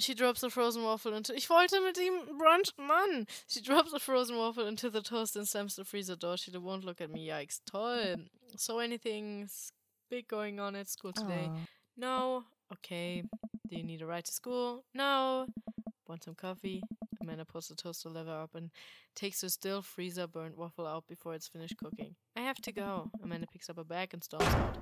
She drops a frozen waffle into... Ich wollte mit ihm brunch... Mann! She drops a frozen waffle into the toast and slams the freezer door. She won't look at me. Yikes. Toll. So anything big going on at school today? Aw. No. Okay. Do you need a ride to school? No. Want some coffee? Amanda pulls the toaster lever up and takes the still freezer burnt waffle out before it's finished cooking. I have to go. Amanda picks up a bag and storms out.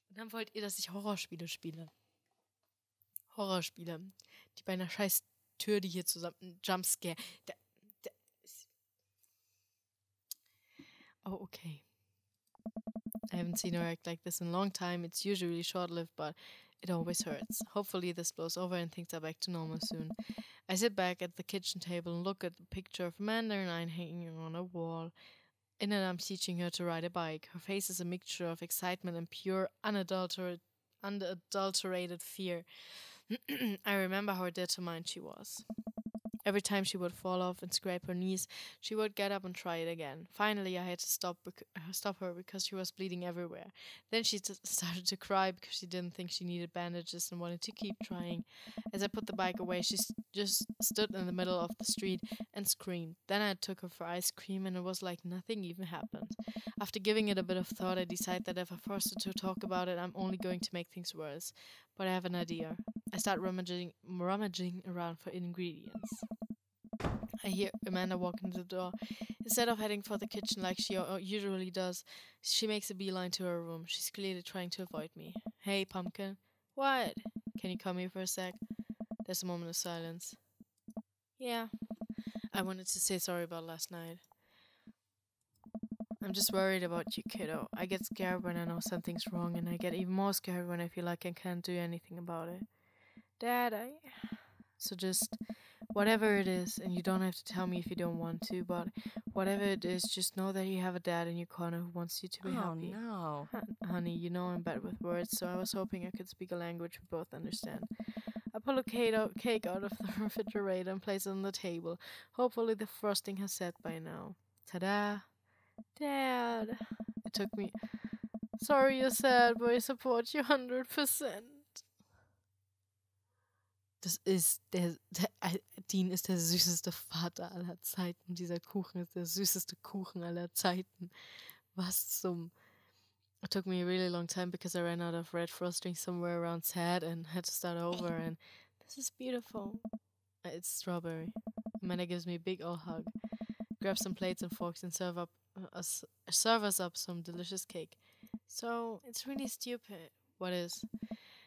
Und dann wollt ihr, dass ich Horrorspiele spiele. Horrorspiele. Die bei einer scheiß Tür, die hier zusammen... Jumpscare. Oh, okay. I haven't seen her act like this in a long time. It's usually short-lived, but it always hurts. Hopefully this blows over and things are back to normal soon. I sit back at the kitchen table and look at the picture of Amanda and I hanging on a wall. In it, I'm teaching her to ride a bike. Her face is a mixture of excitement and pure, unadulterated fear. I remember how determined she was. Every time she would fall off and scrape her knees, she would get up and try it again. Finally, I had to stop her because she was bleeding everywhere. Then she started to cry because she didn't think she needed bandages and wanted to keep trying. As I put the bike away, she just stood in the middle of the street and screamed. Then I took her for ice cream and it was like nothing even happened. After giving it a bit of thought, I decided that if I forced her to talk about it, I'm only going to make things worse. But I have an idea. I start rummaging around for ingredients. I hear Amanda walk into the door. Instead of heading for the kitchen like she usually does, she makes a beeline to her room. She's clearly trying to avoid me. Hey, Pumpkin. What? Can you come here for a sec? There's a moment of silence. Yeah. I wanted to say sorry about last night. I'm just worried about you, kiddo. I get scared when I know something's wrong, and I get even more scared when I feel like I can't do anything about it. Dad, So just... whatever it is, and you don't have to tell me if you don't want to, but whatever it is, just know that you have a dad in your corner who wants you to be happy. Oh, no. Honey, you know I'm bad with words, so I was hoping I could speak a language we both understand. I pull a cake out of the refrigerator and place it on the table. Hopefully the frosting has set by now. Ta-da! Dad! It took me... Sorry you're sad, but I support you 100%. Dean ist der süßeste Vater aller Zeiten. Dieser Kuchen ist der süßeste Kuchen aller Zeiten. Was zum... It took me a really long time because I ran out of red frosting somewhere around sad and had to start over, and this is beautiful. It's strawberry. Amanda gives me a big old hug. Grab some plates and forks and serve us up some delicious cake. So, it's really stupid. What is?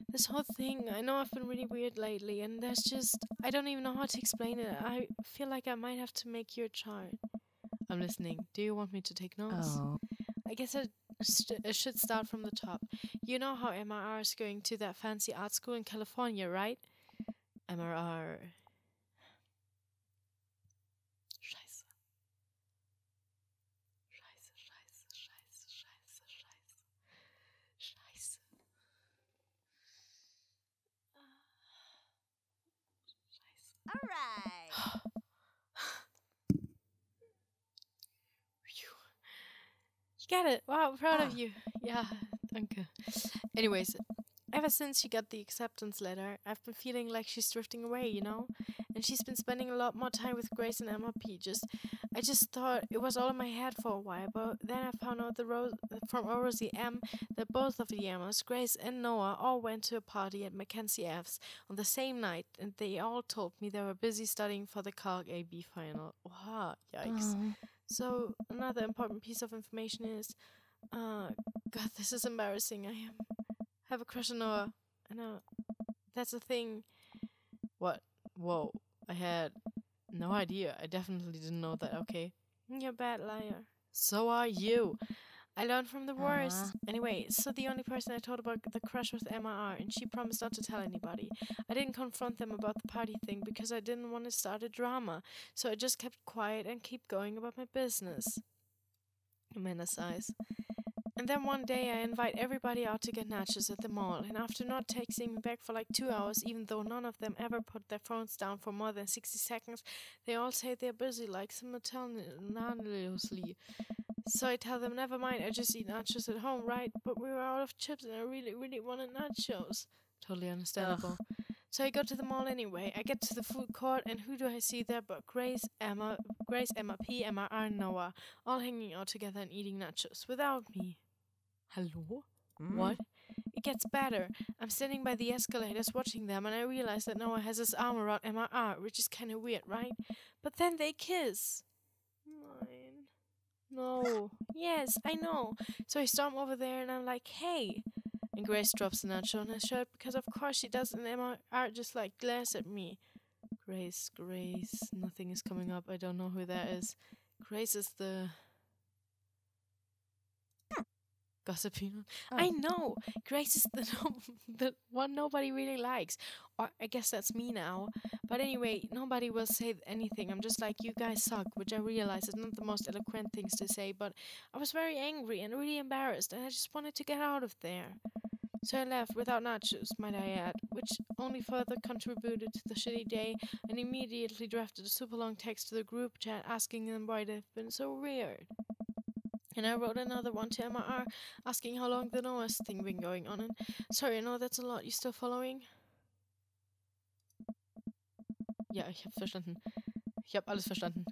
This whole thing, I know I've been really weird lately, and there's just... I don't even know how to explain it. I feel like I might have to make you a chart. I'm listening. Do you want me to take notes? Oh. I guess I should start from the top. You know how MRR is going to that fancy art school in California, right? MRR. Scheiße. All right. You got it. Wow, proud of you. Yeah, danke. Anyways, ever since she got the acceptance letter, I've been feeling like she's drifting away, you know? And she's been spending a lot more time with Grace and MRP. I just thought it was all in my head for a while, but then I found out from Rosie M that both of the Emmas, Grace and Noah, all went to a party at Mackenzie F's on the same night, and they all told me they were busy studying for the Calc AB final. Wow, yikes. Oh. So, another important piece of information is, God, this is embarrassing. I have a crush on Noah. I know. That's a thing. What? Whoa. I had no idea. I definitely didn't know that. Okay. You're a bad liar. So are you. I learned from the worst. Anyway, so the only person I told about the crush was MRR, and she promised not to tell anybody. I didn't confront them about the party thing because I didn't want to start a drama, so I just kept quiet and keep going about my business. Amanda sighs. And then one day I invite everybody out to get nachos at the mall, and after not texting me back for like 2 hours, even though none of them ever put their phones down for more than 60 seconds, they all say they're busy like simultaneously. So I tell them, never mind, I just eat nachos at home, right? But we were out of chips and I really, really wanted nachos. Totally understandable. So I go to the mall anyway. I get to the food court and who do I see there but Grace, Emma P, Emma R, and Noah, all hanging out together and eating nachos without me. Hello? What? It gets better. I'm standing by the escalators watching them and I realize that Noah has his arm around Emma R, which is kind of weird, right? But then they kiss. Mine. No. Yes, I know. So I storm over there and I'm like, hey. And Grace drops a nacho on her shirt because of course she does, and Emma R just like glares at me. Grace. Nothing is coming up. I don't know who that is. Grace is the gossipy one. I know. Grace is the one nobody really likes. Or I guess that's me now. But anyway, nobody will say anything. I'm just like, you guys suck, which I realize is not the most eloquent things to say, but I was very angry and really embarrassed and I just wanted to get out of there. So I left without nachos, might I add, which only further contributed to the shitty day, and immediately drafted a super long text to the group chat asking them why they've been so weird. And I wrote another one to Emma R asking how long the Noah's thing been going on. And sorry, I know that's a lot. You still following? Ja, ich hab verstanden. Ich hab alles verstanden.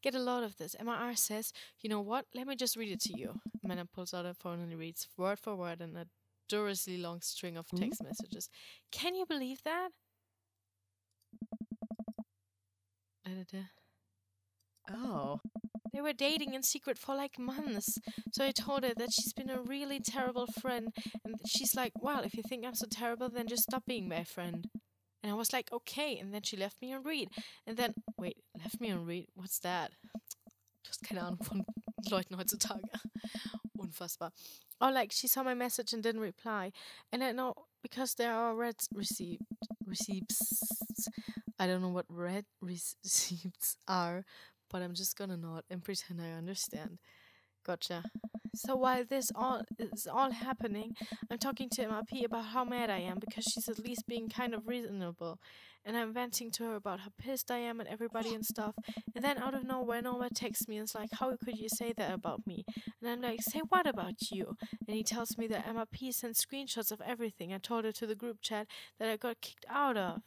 Get a lot of this. Emma R says, you know what? Let me just read it to you. Amanda pulls out her phone and reads word for word in a duriously long string of text messages. Can you believe that? Oh. They were dating in secret for like months. So I told her that she's been a really terrible friend. And she's like, well, if you think I'm so terrible, then just stop being my friend. And I was like, okay. And then she left me on read. And then, wait, left me on read? What's that? Just keine Ahnung von Leuten heutzutage. Unfassbar. Or like, she saw my message and didn't reply. And I know, because there are red receipts. I don't know what red receipts are, but I'm just gonna nod and pretend I understand. Gotcha. So while this is all happening, I'm talking to MRP about how mad I am because she's at least being kind of reasonable. And I'm venting to her about how pissed I am at everybody and stuff. And then out of nowhere, Noah texts me and is like, how could you say that about me? And I'm like, say what about you? And he tells me that MRP sent screenshots of everything I told her to the group chat that I got kicked out of.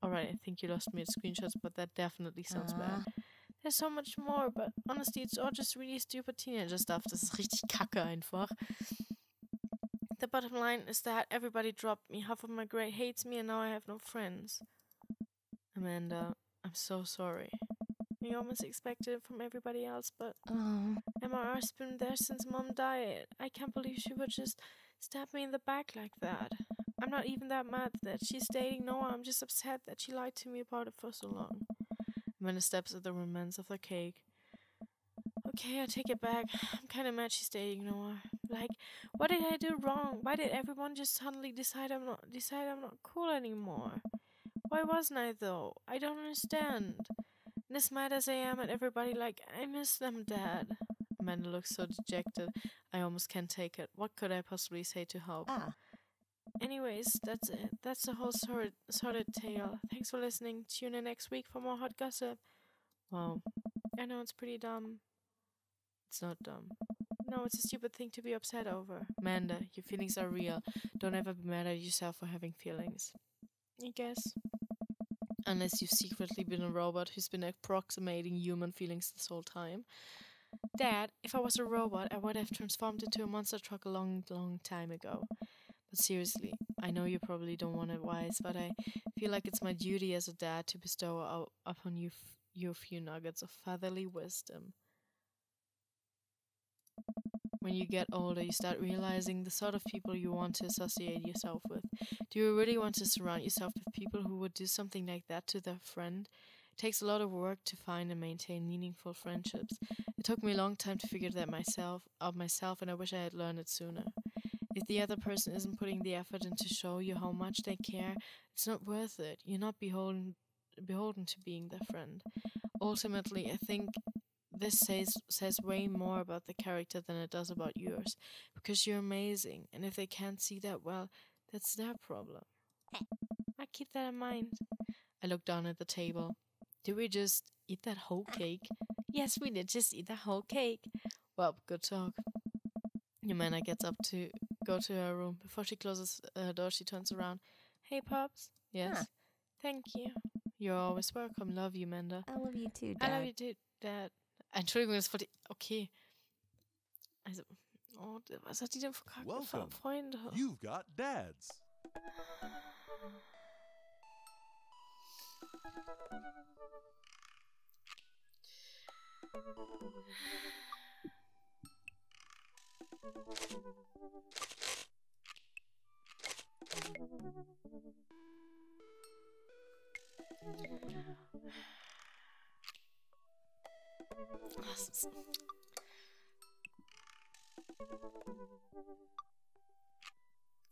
Alright, I think you lost me at screenshots, but that definitely sounds bad. There's so much more, but honestly, it's all just really stupid teenager stuff. Das ist richtig kacke einfach. The bottom line is that everybody dropped me. Half of my grade hates me and now I have no friends. Amanda, I'm so sorry. I almost expected it from everybody else, but MRR's been there since Mom died. I can't believe she would just stab me in the back like that. I'm not even that mad that she's dating Noah. I'm just upset that she lied to me about it for so long. Amanda steps at the remains of the cake. Okay, I take it back. I'm kind of mad she's dating Noah. Like, what did I do wrong? Why did everyone just suddenly decide I'm not cool anymore? Why wasn't I though? I don't understand. And as mad as I am at everybody, like, I miss them, Dad. Amanda looks so dejected. I almost can't take it. What could I possibly say to help? Anyways, that's it. That's the whole sordid tale. Thanks for listening. Tune in next week for more hot gossip. Wow. I know it's pretty dumb. It's not dumb. No, it's a stupid thing to be upset over. Amanda, your feelings are real. Don't ever be mad at yourself for having feelings. I guess. Unless you've secretly been a robot who's been approximating human feelings this whole time. Dad, if I was a robot, I would have transformed into a monster truck a long, long time ago. But seriously, I know you probably don't want advice, but I feel like it's my duty as a dad to bestow upon you your few nuggets of fatherly wisdom. When you get older, you start realizing the sort of people you want to associate yourself with. Do you really want to surround yourself with people who would do something like that to their friend? It takes a lot of work to find and maintain meaningful friendships. It took me a long time to figure that out myself, and I wish I had learned it sooner. If the other person isn't putting the effort in to show you how much they care, it's not worth it. You're not beholden to being their friend. Ultimately, I think this says way more about the character than it does about yours, because you're amazing, and if they can't see that, well, that's their problem. I keep that in mind. I look down at the table. Did we just eat that whole cake? Yes, we did just eat that whole cake. Well, good talk. Amanda gets up to go to her room. Before she closes her door, she turns around. Hey, Pops. Yes. Huh. Thank you. You're always welcome. Love you, Amanda. I love you too, I Dad. love you too, Dad. Entschuldigung, das wollte ich... Okay. Also... Oh, was hat die denn für Welcome. Freunde? You've got dads.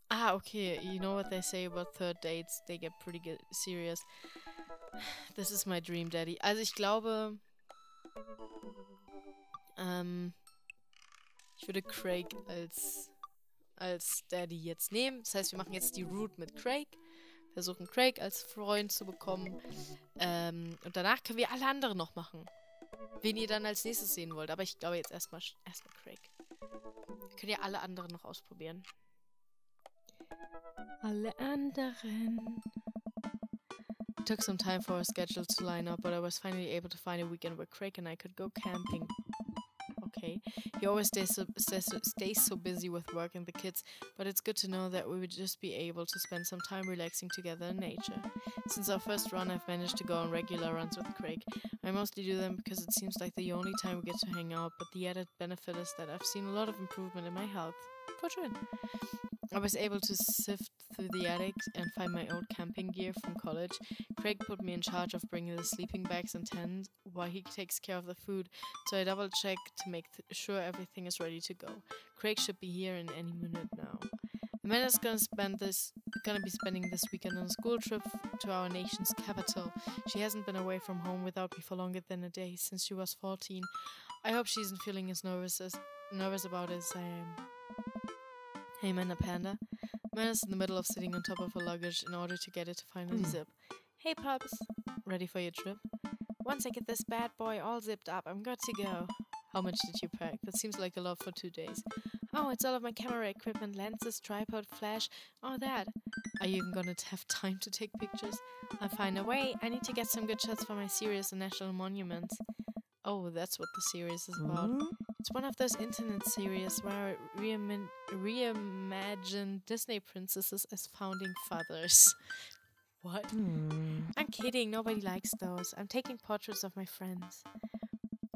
Ah, okay. You know what they say about third dates? They get pretty serious. This is my dream, Daddy. Also ich glaube, ich würde Craig als Daddy jetzt nehmen. Das heißt, wir machen jetzt die Route mit Craig. Versuchen Craig als Freund zu bekommen. Und danach können wir alle anderen noch machen. Wen ihr dann als nächstes sehen wollt. Aber ich glaube jetzt erstmal Craig. Wir können ja alle anderen noch ausprobieren. Alle anderen. It took some time for our schedule to line up, but I was finally able to find a weekend where Craig and I could go camping. Okay. He always stays so busy with work and the kids, but it's good to know that we would just be able to spend some time relaxing together in nature. Since our first run, I've managed to go on regular runs with Craig. I mostly do them because it seems like the only time we get to hang out, but the added benefit is that I've seen a lot of improvement in my health. For sure. I was able to sift through the attic and find my old camping gear from college. Craig put me in charge of bringing the sleeping bags and tent while he takes care of the food, so I double check to make sure everything is ready to go. Craig should be here in any minute now. Amanda's gonna be spending this weekend on a school trip to our nation's capital. She hasn't been away from home without me for longer than a day since she was 14. I hope she isn't feeling as nervous about it as I am. Hey, Amanda Panda. Amanda's in the middle of sitting on top of her luggage in order to get it to finally zip. Hey, pups. Ready for your trip? Once I get this bad boy all zipped up, I'm good to go. How much did you pack? That seems like a lot for 2 days. Oh, it's all of my camera equipment, lenses, tripod, flash, all that. Are you even gonna have time to take pictures? I'll find a way. I need to get some good shots for my series on national monuments. Oh, that's what the series is about. It's one of those internet series where I reimagine Disney princesses as founding fathers. What? I'm kidding, nobody likes those. I'm taking portraits of my friends.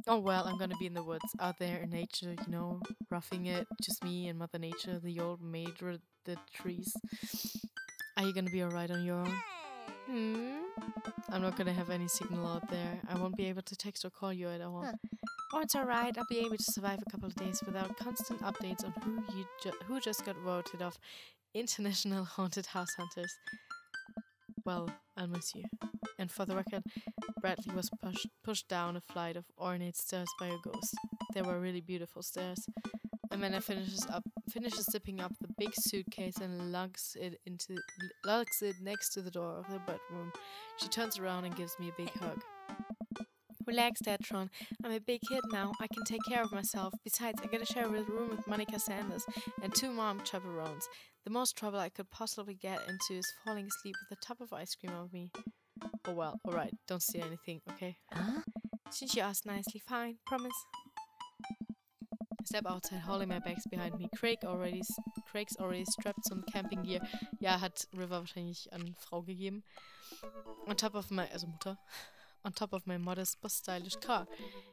Oh well, I'm gonna be in the woods, out there in nature, you know, roughing it. Just me and Mother Nature, the old maid with the trees. Are you gonna be alright on your own? I'm not gonna have any signal out there. I won't be able to text or call you at all. Oh, it's alright. I'll be able to survive a couple of days without constant updates on who just got voted off International Haunted House Hunters. Well, I'll miss you. And for the record, Bradley was pushed down a flight of ornate stairs by a ghost. They were really beautiful stairs. Amanda finishes zipping up the big suitcase and lugs it next to the door of the bedroom. She turns around and gives me a big hug. Relax, Datron. I'm a big kid now. I can take care of myself. Besides, I get to share a room with Monica Sanders and 2 mom chaperones. The most trouble I could possibly get into is falling asleep with a tub of ice cream on me. Oh well, alright. Don't say anything, okay? Since you asked nicely, fine. Promise. I step outside, holding my bags behind me. Craig's already strapped some camping gear. Ja, hat River wahrscheinlich an Frau gegeben. On top of my modest but stylish car.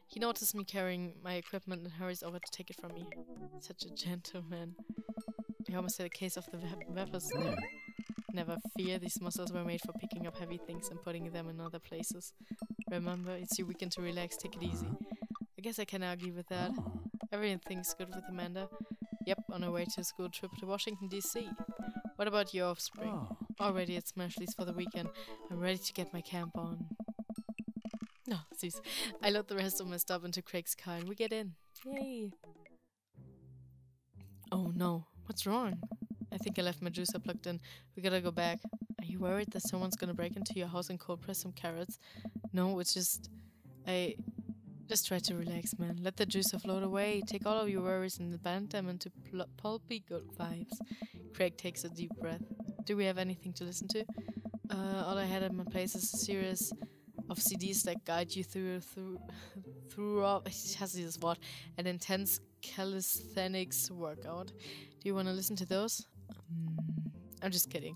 He noticed me carrying my equipment and hurries over to take it from me. Such a gentleman. I almost had a case of the weapons there. Never fear, these muscles were made for picking up heavy things and putting them in other places. Remember, it's your weekend to relax, take it easy. I guess I can argue with that. Everything's good with Amanda. Yep, on her way to a school trip to Washington, D.C. What about your offspring? Already at Smashley's for the weekend. I'm ready to get my camp on. No, süß. I load the rest of my stuff into Craig's car and we get in. Yay! Oh no, what's wrong? I think I left my juicer plugged in. We gotta go back. Are you worried that someone's gonna break into your house and cold press some carrots? No, it's just... Just try to relax, man. Let the juice float away. Take all of your worries and bend them into pulpy good vibes. Craig takes a deep breath. Do we have anything to listen to? All I had at my place is a series of CDs that guide you through it has this word, an intense calisthenics workout. Do you want to listen to those? I'm just kidding.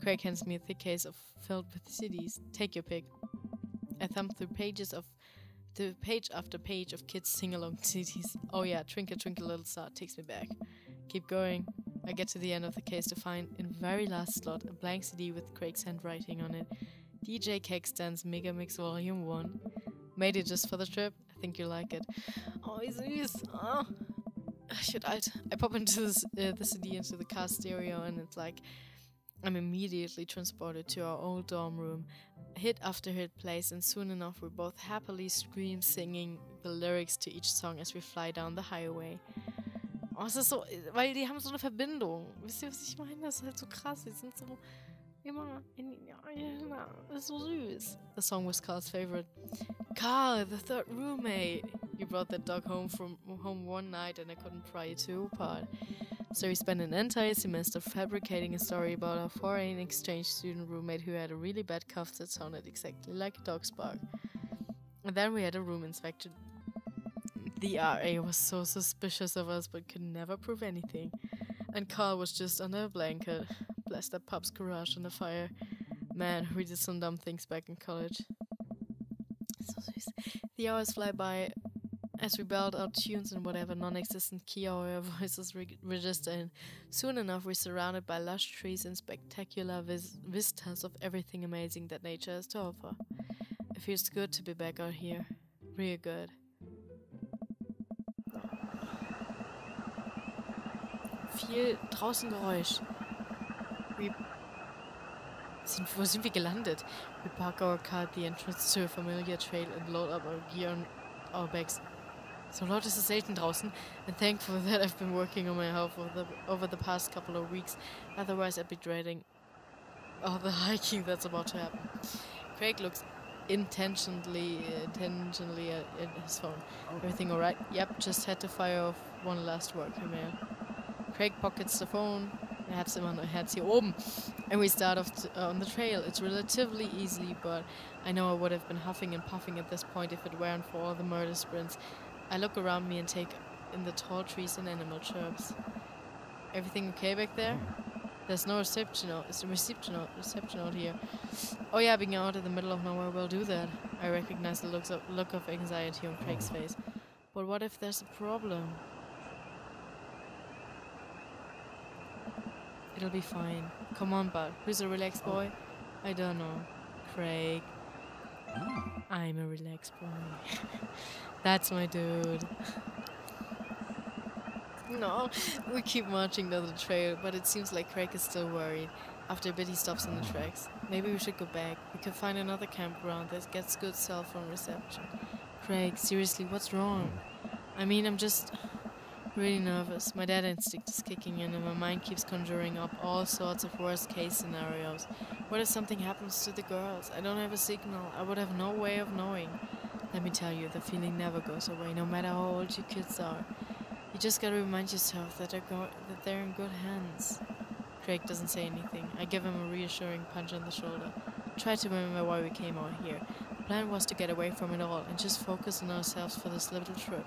Craig hands me a thick case filled with CDs. Take your pick. I thumb through page after page of kids sing-along CDs. Oh yeah, Twinkle Twinkle Little Star takes me back. Keep going. I get to the end of the case to find, in very last slot, a blank CD with Craig's handwriting on it. DJ Kekstan's Mega Mix Volume 1. Made it just for the trip. I think you like it. Oh, süß. Oh. I pop into the CD into the car stereo, and it's like I'm immediately transported to our old dorm room. Hit after hit plays, and soon enough we both happily scream, singing the lyrics to each song as we fly down the highway. Oh, es ist so, weil die haben so eine Verbindung. Wisst ihr, was ich meine? Das ist halt so krass. Die sind so immer das ist so süß. The song was Carl's favorite. Carl, the third roommate. You brought that dog home one night and I couldn't pry you two apart. So we spent an entire semester fabricating a story about our foreign exchange student roommate who had a really bad cough that sounded exactly like a dog's bark. And then we had a room inspector. The RA was so suspicious of us but could never prove anything. And Carl was just under a blanket. Bless that pup's garage on the fire. Man, we did some dumb things back in college. So süß. The hours fly by as we belled out tunes in whatever non-existent key our voices register in. Soon enough, we're surrounded by lush trees and spectacular vistas of everything amazing that nature has to offer. It feels good to be back out here. Real good. Viel draußen Geräusch. Wo sind wir gelandet? We park our car at the entrance to a familiar trail and load up our gear on our backs. So laut ist es selten draußen, and thankful that I've been working on my health over the past couple of weeks. Otherwise, I'd be dreading all the hiking that's about to happen. Craig looks intentionally at his phone. Everything alright? Yep, just had to fire off one last work email. Craig pockets the phone. Er hat's hier oben. And we start off on the trail. It's relatively easy, but I know I would have been huffing and puffing at this point if it weren't for all the murder sprints. I look around me and take in the tall trees and animal chirps. Everything okay back there? There's no reception note. It's a reception note here. Oh yeah, being out in the middle of nowhere will do that. I recognize the look of anxiety on Craig's face. But what if there's a problem? It'll be fine. Come on, bud. Who's a relaxed boy? I don't know. Craig. I'm a relaxed boy. That's my dude. No, we keep marching down the trail, but it seems like Craig is still worried. After a bit, he stops on the tracks. Maybe we should go back. We could find another campground that gets good cell phone reception. Craig, seriously, what's wrong? I mean, I'm just really nervous. My dad instinct is kicking in and my mind keeps conjuring up all sorts of worst-case scenarios. What if something happens to the girls? I don't have a signal. I would have no way of knowing. Let me tell you, the feeling never goes away, no matter how old your kids are. You just gotta remind yourself that they're in good hands. Craig doesn't say anything. I give him a reassuring punch on the shoulder. Try to remember why we came out here. The plan was to get away from it all and just focus on ourselves for this little trip.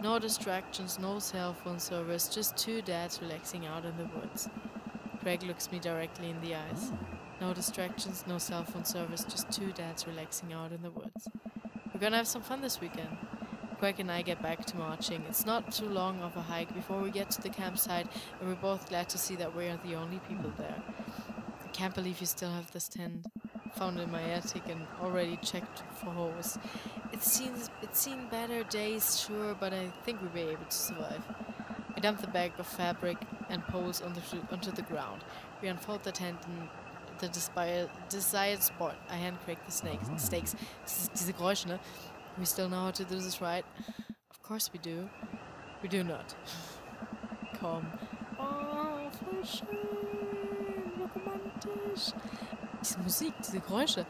No distractions, no cell phone service, just two dads relaxing out in the woods. Craig looks me directly in the eyes. No distractions, no cell phone service, just two dads relaxing out in the woods. We're gonna have some fun this weekend. Craig and I get back to marching. It's not too long of a hike before we get to the campsite, and we're both glad to see that we are the only people there. I can't believe you still have this tent. Found in my attic and already checked for holes. It's seen better days, sure, but I think we'll be able to survive. I dump the bag of fabric and poles onto the ground. We unfold the tent in the desired spot. I hand Craig the stakes. Diese Geräusche, ne? We still know how to do this, right? Of course we do. We do not. Komm. Oh, voll schön. Wie romantisch. Diese Musik, diese Geräusche.